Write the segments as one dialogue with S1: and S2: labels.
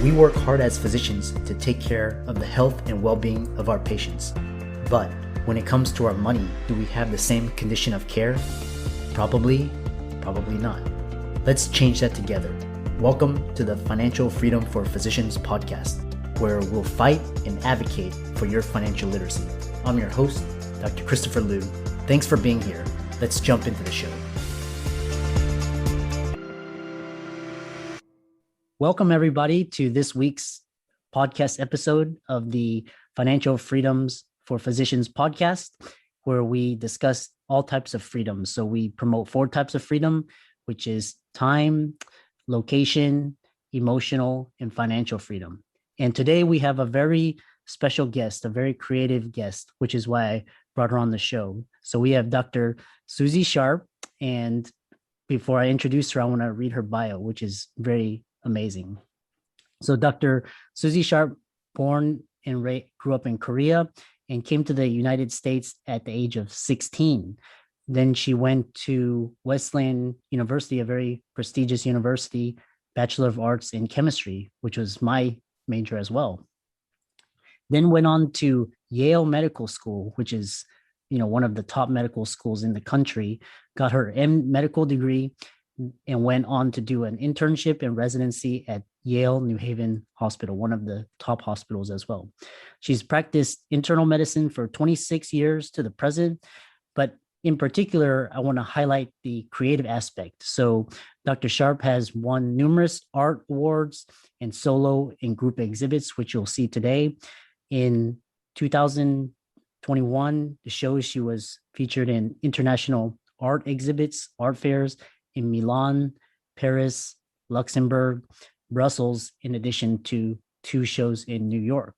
S1: We work hard as physicians to take care of the health and well-being of our patients. But when it comes to our money, do we have the same condition of care? Probably not. Let's change that together. Welcome to the Financial Freedom for Physicians podcast, where we'll fight and advocate for your financial literacy. I'm your host, Dr. Christopher Liu. Thanks for being here. Let's jump into the show. Welcome, everybody, to this week's podcast episode of the Financial Freedoms for Physicians podcast, where we discuss all types of freedoms. So we promote 4 types of freedom, which is time, location, emotional, and financial freedom. And today we have a very special guest, a very creative guest, which is why I brought her on the show. So we have Dr. Susie Sharpe. And before I introduce her, I want to read her bio, which is very amazing. So Dr. Susie Sharpe, born and grew up in Korea and came to the United States at the age of 16. Then she went to Wesleyan University, a very prestigious university, Bachelor of Arts in Chemistry, which was my major as well. Then went on to Yale Medical School, which is, one of the top medical schools in the country, got her medical degree, and went on to do an internship and residency at Yale New-Haven Hospital, one of the top hospitals as well. She's practiced internal medicine for 26 years to the present, but in particular, I want to highlight the creative aspect. So Dr. Sharpe has won numerous art awards and solo and group exhibits, which you'll see today. In 2021, the show she was featured in international art exhibits, art fairs, in Milan, Paris, Luxembourg, Brussels, in addition to 2 shows in New York.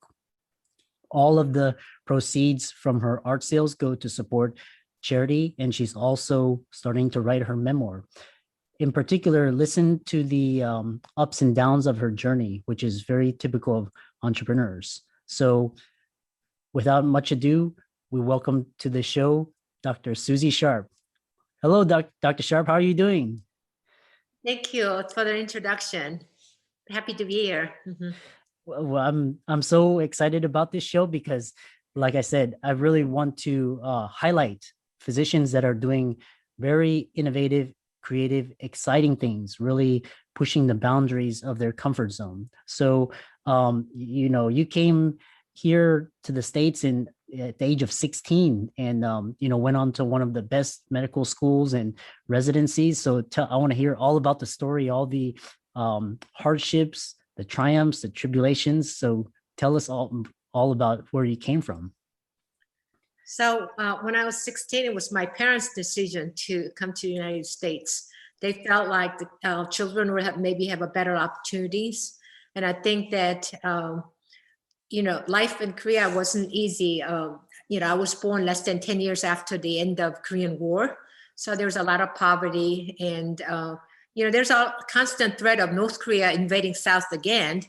S1: All of the proceeds from her art sales go to support charity, and she's also starting to write her memoir. In particular, listen to the ups and downs of her journey, which is very typical of entrepreneurs. So without much ado, we welcome to the show, Dr. Susie Sharpe. Hello, Dr. Sharpe. How are you doing?
S2: Thank you for the introduction. Happy to be here. Mm-hmm.
S1: Well, I'm so excited about this show because, like I said, I really want to highlight physicians that are doing very innovative, creative, exciting things, really pushing the boundaries of their comfort zone. So, you came here to the States at the age of 16 and, went on to one of the best medical schools and residencies. So I want to hear all about the story, all the hardships, the triumphs, the tribulations. So tell us all about where you came from.
S2: So when I was 16, it was my parents' decision to come to the United States. They felt like the children would maybe have a better opportunities. And I think that life in Korea wasn't easy. I was born less than 10 years after the end of Korean War. So there was a lot of poverty and, there's a constant threat of North Korea invading South again.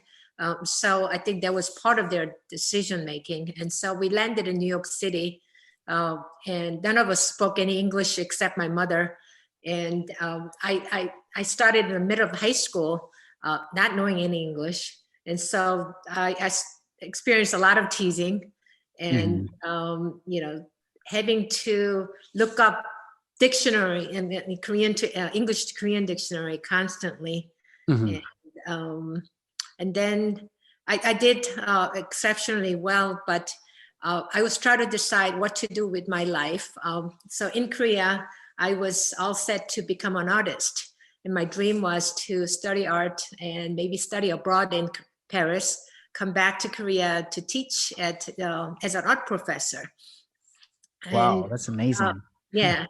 S2: So I think that was part of their decision making. And so we landed in New York City and none of us spoke any English except my mother. And I started in the middle of high school, not knowing any English. And so I experienced a lot of teasing and, having to look up dictionary in Korean to English to Korean dictionary constantly. Mm-hmm. And then I did exceptionally well, but I was trying to decide what to do with my life. So in Korea, I was all set to become an artist. And my dream was to study art and maybe study abroad in Paris, come back to Korea to teach as an art professor.
S1: Wow, and, that's amazing.
S2: Yeah.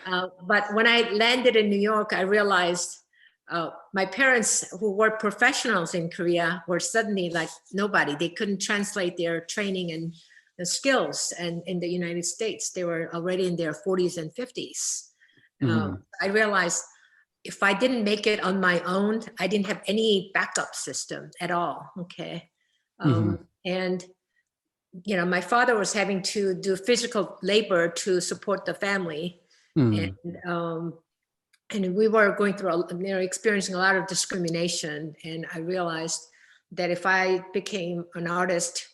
S2: But when I landed in New York, I realized my parents, who were professionals in Korea, were suddenly like nobody. They couldn't translate their training and the skills. And in the United States, they were already in their 40s and 50s. Mm-hmm. I realized if I didn't make it on my own, I didn't have any backup system at all. Okay. And, my father was having to do physical labor to support the family. And we were going through, experiencing a lot of discrimination. And I realized that if I became an artist,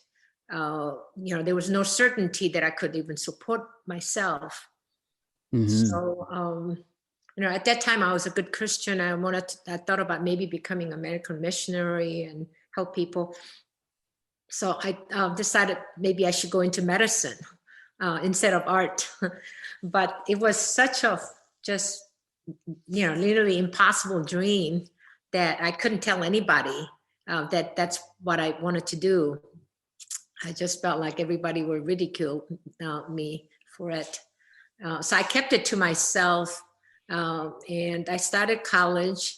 S2: there was no certainty that I could even support myself. So, at that time I was a good Christian. I thought about maybe becoming a medical missionary and help people. So I decided maybe I should go into medicine instead of art. But it was such a just, literally impossible dream that I couldn't tell anybody that that's what I wanted to do. I just felt like everybody would ridicule me for it. So I kept it to myself, and I started college,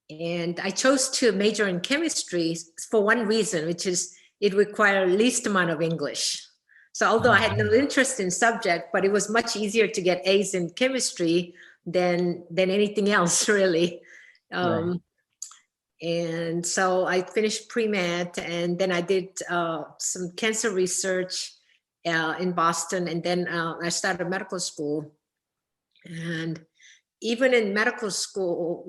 S2: and I chose to major in chemistry for one reason, which is it required least amount of English. So although I had no interest in subject, but it was much easier to get A's in chemistry than anything else, really.
S1: Right.
S2: And so I finished pre-med, and then I did some cancer research in Boston, and then I started medical school. And even in medical school,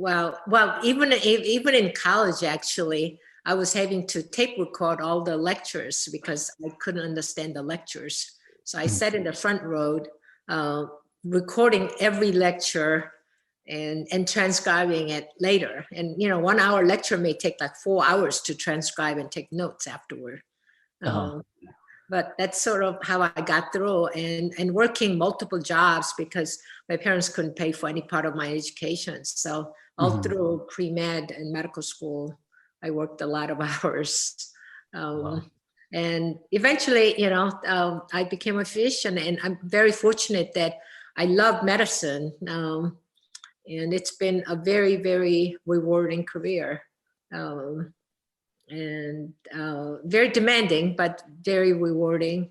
S2: even in college, actually, I was having to tape record all the lectures because I couldn't understand the lectures. So I sat in the front row, recording every lecture and transcribing it later. And 1 hour lecture may take like 4 hours to transcribe and take notes afterward. But that's sort of how I got through, and working multiple jobs because my parents couldn't pay for any part of my education. So all through pre-med and medical school, I worked a lot of hours. And eventually, I became a physician, and I'm very fortunate that I love medicine. And it's been a very, very rewarding career. And very demanding, but very rewarding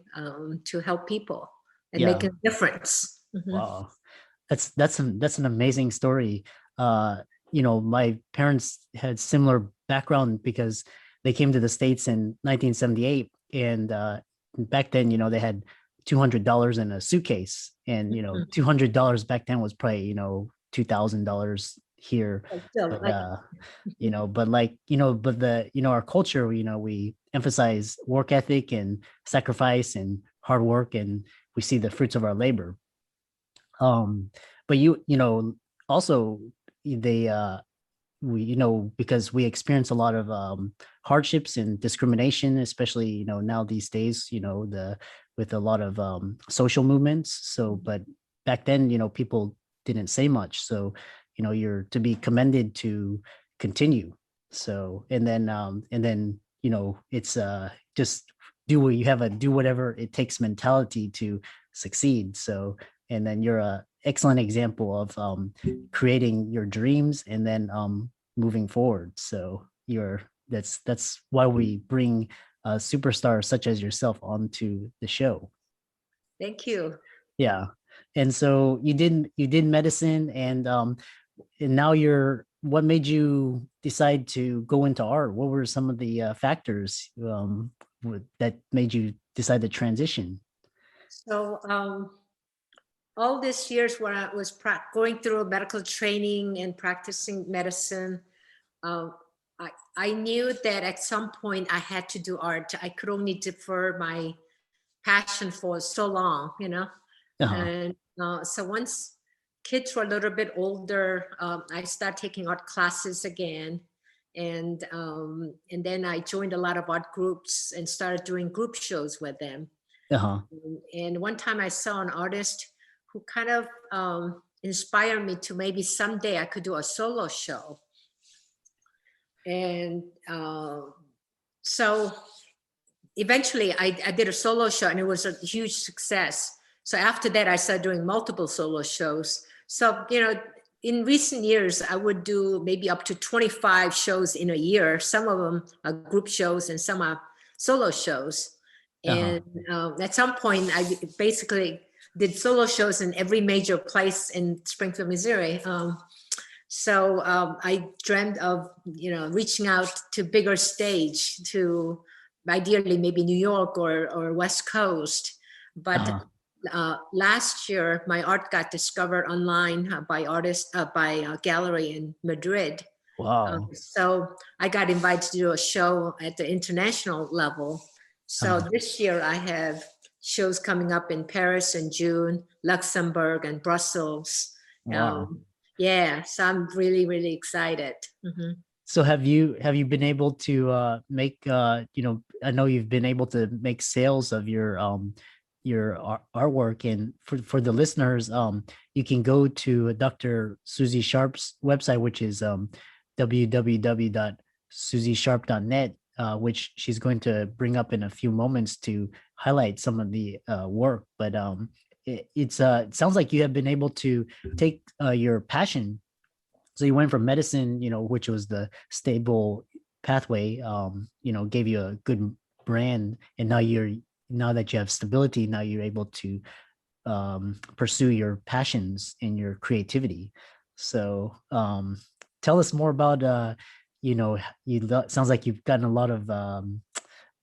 S2: to help people and make a difference.
S1: Wow, that's an amazing story. My parents had similar background because they came to the States in 1978, and back then, they had $200 in a suitcase, and $200 back then was probably $2,000 here. But our culture, we emphasize work ethic and sacrifice and hard work, and we see the fruits of our labor. But also because we experience a lot of hardships and discrimination, especially now these days, with a lot of social movements. So, but back then, people didn't say much. So, you're to be commended to continue. So, and then it's just do whatever it takes mentality to succeed. So, and then you're a excellent example of creating your dreams and then moving forward. So that's why we bring superstars such as yourself onto the show.
S2: Thank you.
S1: Yeah. And so you did medicine, and now what made you decide to go into art? What were some of the factors that made you decide to transition?
S2: So all these years when I was going through medical training and practicing medicine, I knew that at some point I had to do art. I could only defer my passion for so long, And so once kids were a little bit older, I started taking art classes again. And then I joined a lot of art groups and started doing group shows with them. And one time I saw an artist who kind of inspired me to maybe someday I could do a solo show. And so eventually I did a solo show, and it was a huge success. So after that, I started doing multiple solo shows. So, in recent years, I would do maybe up to 25 shows in a year. Some of them are group shows and some are solo shows. And at some point, I basically did solo shows in every major place in Springfield, Missouri. So I dreamt of, reaching out to bigger stage, to ideally maybe New York or West Coast. But last year, my art got discovered online by a gallery in Madrid.
S1: Wow.
S2: So I got invited to do a show at the international level. So this year I have shows coming up in Paris in June, Luxembourg and Brussels.
S1: Wow.
S2: Yeah, so I'm really, really excited. Mhm.
S1: So have you been able to make I know you've been able to make sales of your artwork, and for the listeners, you can go to Dr. Susie Sharpe's website, which is www.susiesharpe.net, which she's going to bring up in a few moments to highlight some of the work. But it sounds like you have been able to take your passion. So you went from medicine, which was the stable pathway, gave you a good brand, and now that you have stability, now you're able to pursue your passions and your creativity. So tell us more about sounds like you've gotten a lot of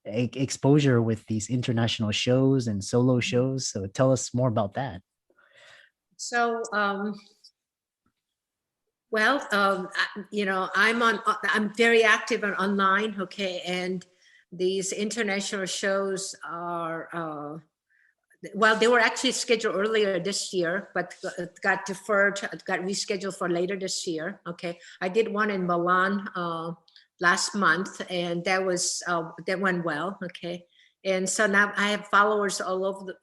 S1: exposure with these international shows and solo shows. So tell us more about that.
S2: So, well, I'm very active on online, okay, and these international shows are, well, they were actually scheduled earlier this year, but got deferred, got rescheduled for later this year, okay. I did one in Milan last month, and that went well, okay. And so now I have followers all over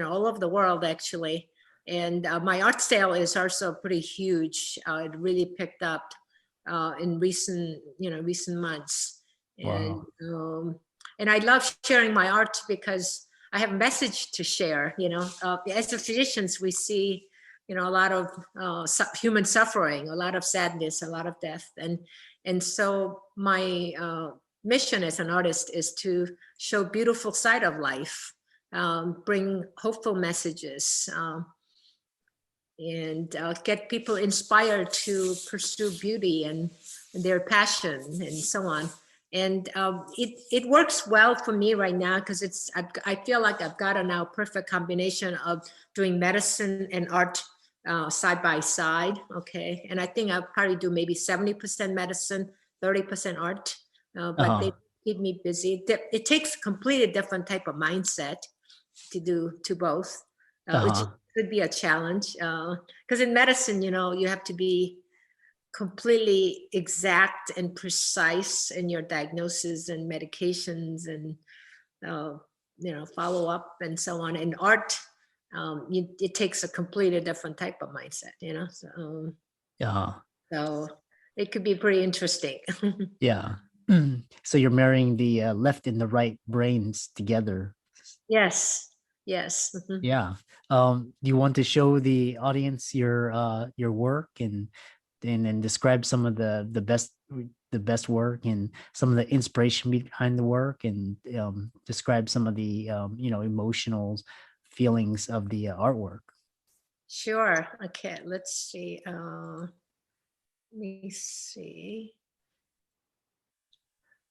S2: all over the world, actually. And my art sale is also pretty huge. It really picked up in recent months. And
S1: Wow.
S2: and I love sharing my art because I have a message to share. As physicians, we see a lot of human suffering, a lot of sadness, a lot of death, and so my mission as an artist is to show beautiful side of life, bring hopeful messages. And get people inspired to pursue beauty and their passion and so on. And it works well for me right now because I feel like I've got a now perfect combination of doing medicine and art side by side. Okay, and I think I'll probably do maybe 70% medicine, 30% art, but they keep me busy. It takes a completely different type of mindset to do to both, which could be a challenge because in medicine, you have to be completely exact and precise in your diagnosis and medications and follow up and so on. In art, it takes a completely different type of mindset, so it could be pretty interesting.
S1: Yeah. So you're marrying the left and the right brains together.
S2: Yes.
S1: Yeah. Do you want to show the audience your work and describe some of the best work and some of the inspiration behind the work, and describe some of the emotional feelings of the artwork?
S2: Sure. Okay, let's see. Let me see.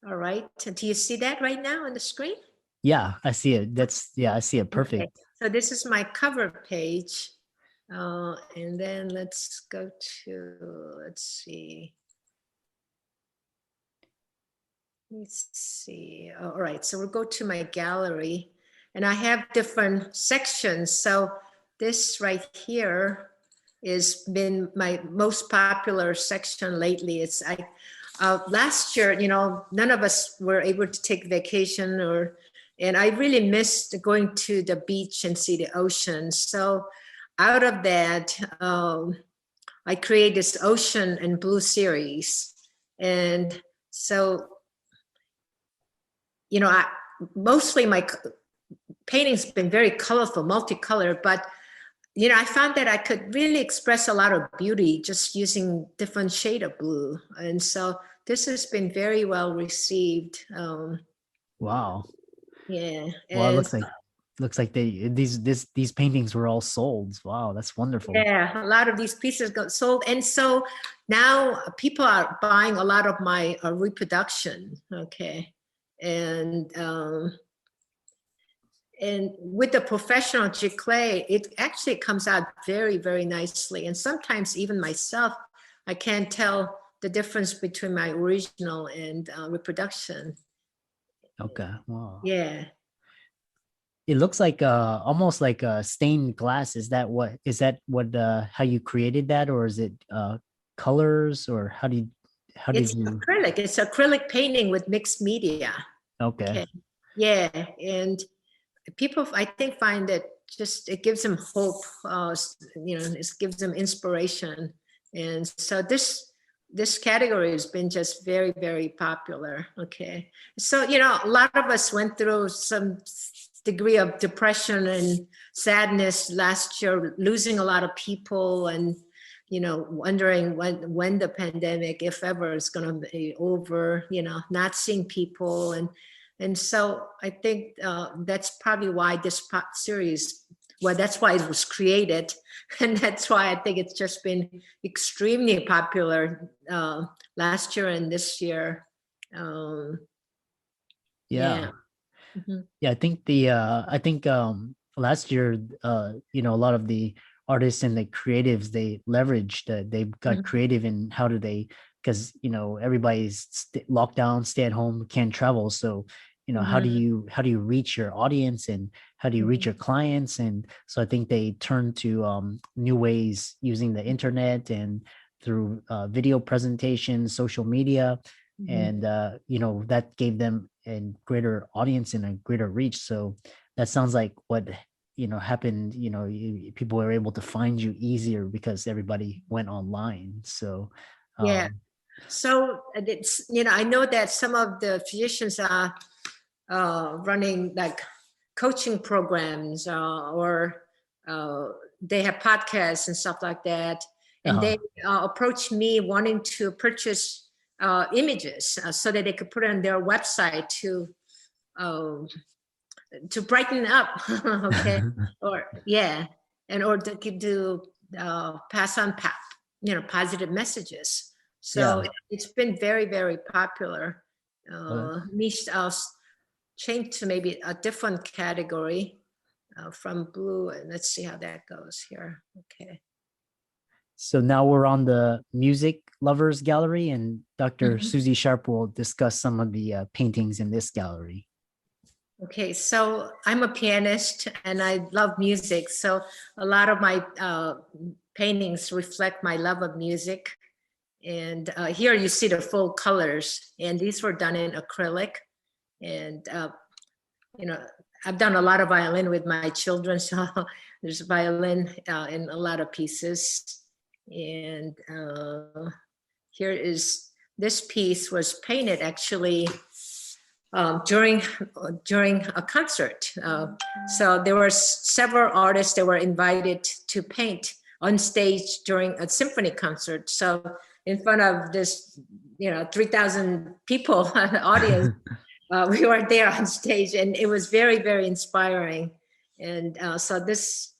S2: All right. Do you see that right now on the screen?
S1: Yeah, I see it. I see it. Perfect.
S2: Okay. So this is my cover page. And then let's go to, let's see. Let's see. All right. So we'll go to my gallery and I have different sections. So this right here has been my most popular section lately. Last year, none of us were able to take vacation and I really missed going to the beach and see the ocean. So out of that, I created this Ocean and Blue series. And so, mostly my painting's been very colorful, multicolored, but I found that I could really express a lot of beauty just using different shade of blue. And so this has been very well received.
S1: Wow.
S2: Yeah.
S1: Well, it
S2: And
S1: looks like these paintings were all sold. Wow, that's wonderful.
S2: yeah, a lot of these pieces got sold. And so now people are buying a lot of my reproduction. Okay. And with the professional giclée, it actually comes out very, very nicely. And sometimes even myself, I can't tell the difference between my original and reproduction.
S1: Okay. Wow.
S2: Yeah.
S1: It looks like almost like a stained glass. Is that what how you created that, or is it colors, or how did
S2: It's
S1: you?
S2: acrylic. It's acrylic painting with mixed media.
S1: Okay.
S2: Okay. Yeah. And people, I think, find that just it gives them hope. It gives them inspiration. And so this category has been just very, very popular. Okay. So, a lot of us went through some degree of depression and sadness last year, losing a lot of people, and wondering when the pandemic, if ever, is going to be over, not seeing people. And so I think that's probably why this series, well, that's why it was created. And that's why I think it's just been extremely popular last year and this year.
S1: Yeah.
S2: Mhm.
S1: Yeah, I think last year a lot of the artists and the creatives, they leveraged they got
S2: Mhm.
S1: creative in how do they, because everybody's locked down, stay at home, can't travel. So how do
S2: Mhm.
S1: you reach your audience, and how do you reach your clients? And so I think they turned to new ways using the internet and through video presentations, social media,
S2: Mhm.
S1: and that gave them a greater audience and a greater reach. So that sounds like what happened. People were able to find you easier because everybody went online. So
S2: Yeah.
S1: um
S2: So it's, I know that some of the physicians are running like coaching programs, or they have podcasts and stuff like that. And
S1: uh-huh.
S2: they approached me wanting to purchase images so that they could put it on their website uh, to brighten up. Okay. Or yeah. And or to do pass on positive messages. So
S1: Yeah.
S2: it's been very, very popular.
S1: Well,
S2: Niche changed to maybe a different category from blue. And let's see how that goes here. Okay.
S1: so now we're on the music lovers gallery, and Dr.
S2: Mhm.
S1: Susie Sharpe will discuss some of the paintings in this gallery.
S2: Okay, so I'm a pianist and I love music. So a lot of my paintings reflect my love of music. And here you see the full colors, and these were done in acrylic. And you know, I've done a lot of violin with my children, so there's violin in a lot of pieces. And here is this piece was painted actually during a concert. So there were several artists that were invited to paint on stage during a symphony concert. So in front of this, 3,000 people audience, we were there on stage, and it was very, very inspiring. And so this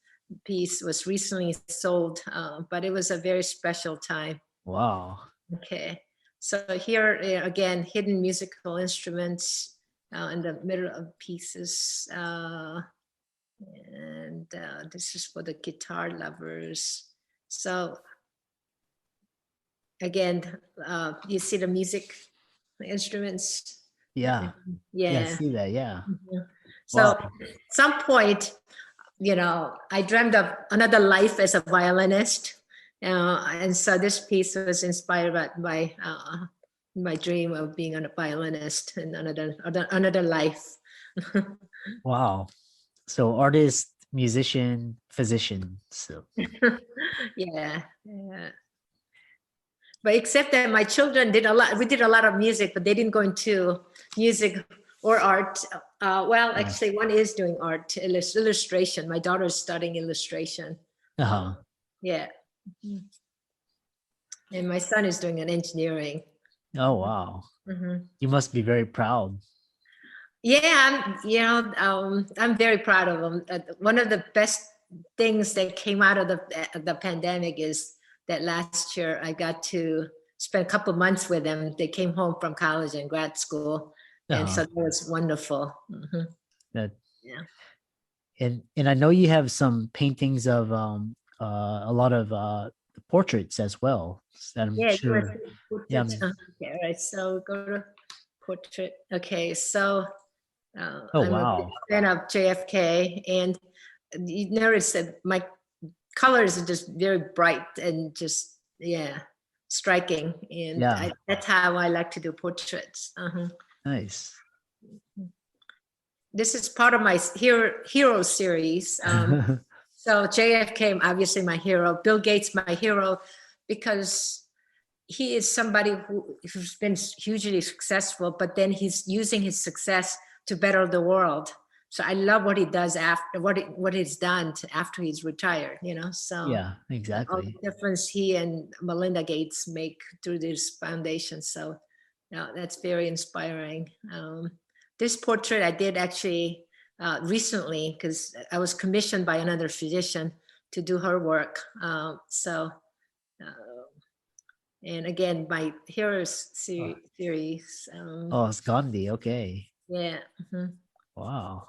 S2: piece was recently sold, but it was a very special time.
S1: Wow.
S2: Okay, so here again, hidden musical instruments in the middle of pieces. And this is for the guitar lovers. So again, you see the music instruments.
S1: Yeah. Yeah, I
S2: Yeah.
S1: see that. Yeah.
S2: Mhm. So
S1: Wow.
S2: at some point, I dreamed of another life as a violinist. And so this piece was inspired by my dream of being a violinist in another life.
S1: Wow. So artist, musician, physician. So
S2: Yeah, yeah. But except that my children did a lot, we did a lot of music, but they didn't go into music or art. Well, actually, one is doing art, illustration. My daughter's studying illustration.
S1: uh-huh.
S2: Yeah. And my son is doing an engineering.
S1: Oh wow.
S2: Mhm.
S1: You must be very proud.
S2: Yeah, I'm very proud of them. One of the best things that came out of the pandemic is that last year I got to spend a couple months with them. They came home from college and grad school, and so
S1: Uh-huh.
S2: that was wonderful. Mhm.
S1: That
S2: Yeah.
S1: and I know you have some paintings of a lot of portraits as well. I'm
S2: Yeah,
S1: sure. Yeah.
S2: portraits. Okay, all right. So go to portrait. Okay, so
S1: Oh,
S2: I'm a big
S1: wow.
S2: fan of JFK, and you notice that my colors are just very bright and just striking, and
S1: Yeah.
S2: that's how I like to do portraits.
S1: Nice.
S2: This is part of my hero series. So JFK, obviously my hero. Bill Gates, my hero, because he is somebody who's been hugely successful, but then he's using his success to better the world. So I love what he does after what he's done after he's retired. So
S1: Yeah,
S2: all
S1: exactly.
S2: the difference he and Melinda Gates make through this foundation. So that's very inspiring. This portrait I did actually recently because I was commissioned by another physician to do her work. And again, my heroes
S1: Oh,
S2: series.
S1: oh, it's Gandhi. Okay.
S2: Yeah.
S1: Wow.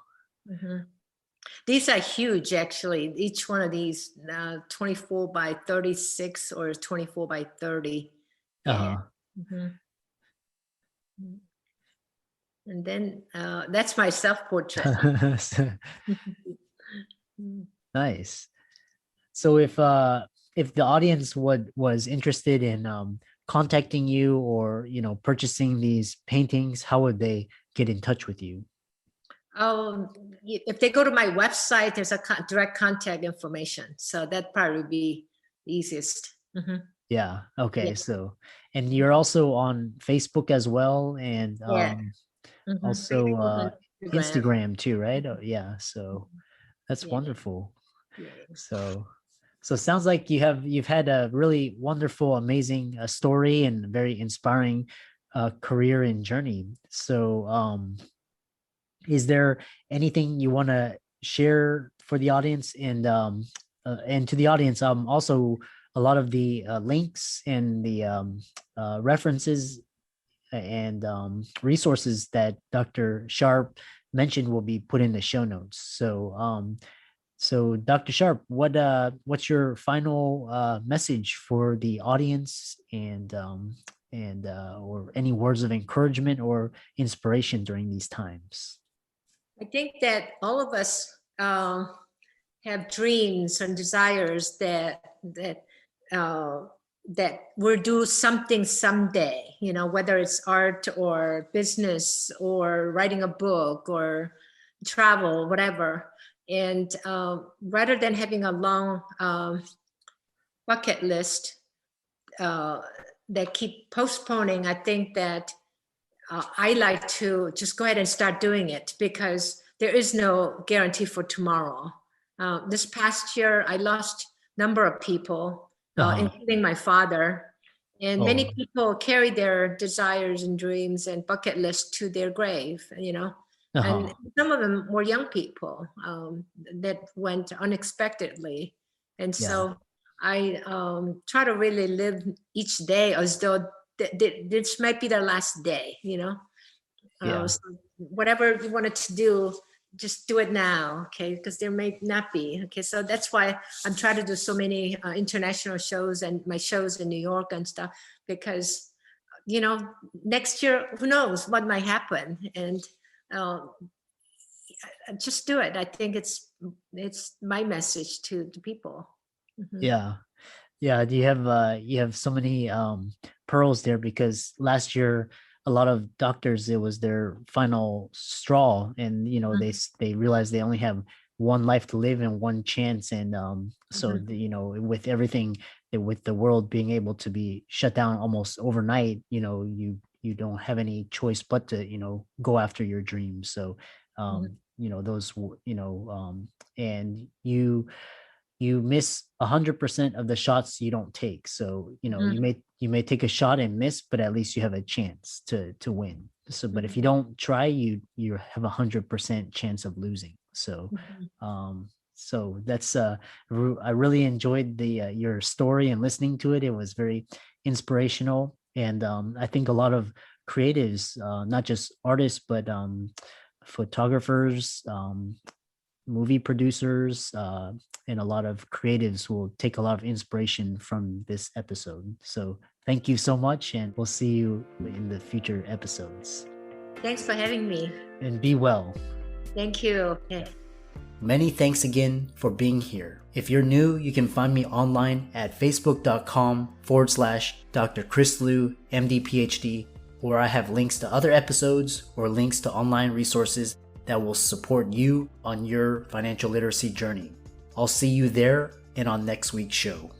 S2: These are huge, actually. Each one of these, 24 by 36 or 24 by 30. Yeah.
S1: Uh-huh.
S2: And then that's my self-portrait.
S1: Nice. So if the audience was interested in contacting you or purchasing these paintings, how would they get in touch with you?
S2: If they go to my website, there's a direct contact information. So that probably would be the easiest.
S1: Yeah. Okay.
S2: Yeah.
S1: So, and you're also on Facebook as well, and
S2: Yeah.
S1: also
S2: Facebook and Instagram.
S1: Instagram too, right? Oh, yeah. So that's
S2: Yeah.
S1: wonderful.
S2: Yeah.
S1: So it sounds like you've had a really wonderful, amazing story and very inspiring career and journey. So is there anything you want to share for the audience and to the audience? Also a lot of the links and the references and resources that Dr. Sharpe mentioned will be put in the show notes. So Dr. Sharpe, what's your final message for the audience and or any words of encouragement or inspiration during these times?
S2: I think that all of us have dreams and desires uh, that we'll do something someday. Whether it's art or business or writing a book or travel, whatever. And rather than having a long bucket list that keep postponing, I think that I like to just go ahead and start doing it because there is no guarantee for tomorrow. This past year, I lost a number of people,
S1: Uh-huh.
S2: including my father. And
S1: Oh,
S2: many people carry their desires and dreams and bucket lists to their grave, And
S1: uh-huh.
S2: some of them were young people that went unexpectedly. And
S1: Yeah.
S2: so I try to really live each day as though this might be their last day.
S1: Yeah.
S2: So whatever you wanted to do, just do it now, okay? Because there may not be, okay? So that's why I'm trying to do so many international shows and my shows in New York and stuff, because, next year, who knows what might happen? And uh, just do it. I think it's my message to the people.
S1: Yeah. Yeah, you have so many pearls there because last year a lot of doctors it was their final straw and they realized they only have one life to live and one chance and so with everything with the world being able to be shut down almost overnight, you don't have any choice but to go after your dreams. So those and you miss 100% of the shots you don't take. So, you may take a shot and miss, but at least you have a chance to win. So, but if you don't try, you have 100% chance of losing. So, so that's I really enjoyed the your story and listening to it. It was very inspirational, and I think a lot of creatives, not just artists, but photographers, movie producers and a lot of creatives who will take a lot of inspiration from this episode. So thank you so much, and we'll see you in the future episodes.
S2: Thanks for having me.
S1: And be well.
S2: Thank you. Yeah.
S1: Many thanks again for being here. If you're new, you can find me online at facebook.com/Dr. Chris Liu, MD, PhD, where I have links to other episodes or links to online resources that will support you on your financial literacy journey. I'll see you there and on next week's show.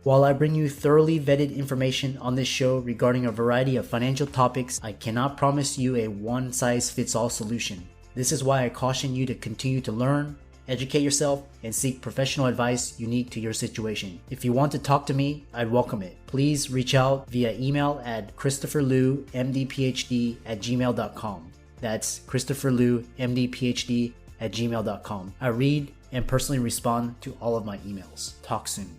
S1: While I bring you thoroughly vetted information on this show regarding a variety of financial topics, I cannot promise you a one-size-fits-all solution. This is why I caution you to continue to learn, educate yourself, and seek professional advice unique to your situation. If you want to talk to me, I'd welcome it. Please reach out via email at christopherliu.mdphd@gmail.com. That's christopherliu.mdphd@gmail.com. I read and personally respond to all of my emails. Talk soon.